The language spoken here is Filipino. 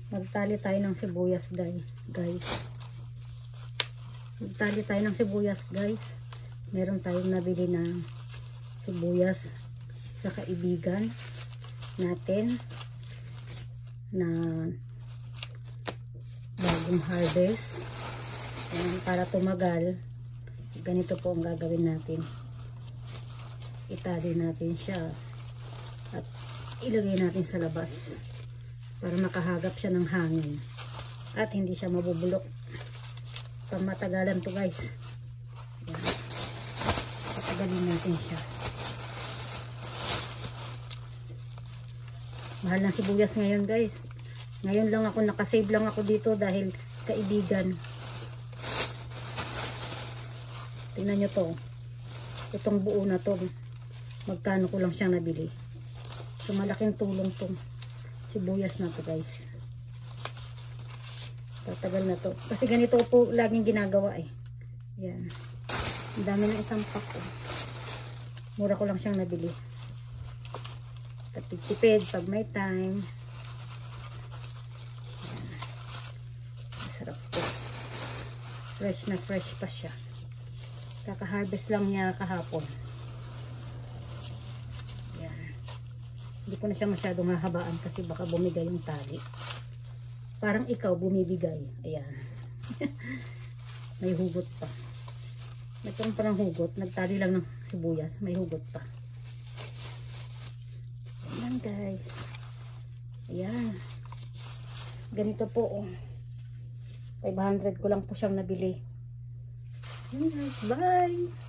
Magtali tayo ng sibuyas guys. Magtali tayo ng sibuyas guys. Meron tayong nabili na sibuyas sa kaibigan natin na bagong harvest. Ayan, para tumagal, ganito po ang gagawin natin. Itali natin siya at ilagay natin sa labas para makahagap siya ng hangin at hindi siya mabubulok. Pamatagalan to guys. Ayan. Patagalin natin siya. Mahal ng sibuyas ngayon guys. Ngayon lang ako nakasave lang ako dito dahil kaibigan. Tingnan nyo to. Itong buo na to. Magkano ko lang siyang nabili. So malaking tulong tong sibuyas na to guys. Tatagal na to. Kasi ganito po laging ginagawa eh. Yan. Ang dami ng isang pack oh. Mura ko lang siyang nabili. Tipid pag may time. Yan. Masarap po. Fresh na fresh pa siya. Kaka-harvest lang niya kahapon. Yan. Hindi ko na siya masyadong hahabaan kasi baka bumigay yung tali. Parang ikaw bumibigay. Ayan. May hugot pa. Nagkaroon pa ng hugot. Nagtali lang ng sibuyas. May hugot pa. Ayan guys. Ayan. Ganito po. Oh. 500 ko lang po siyang nabili. Ayan guys. Bye!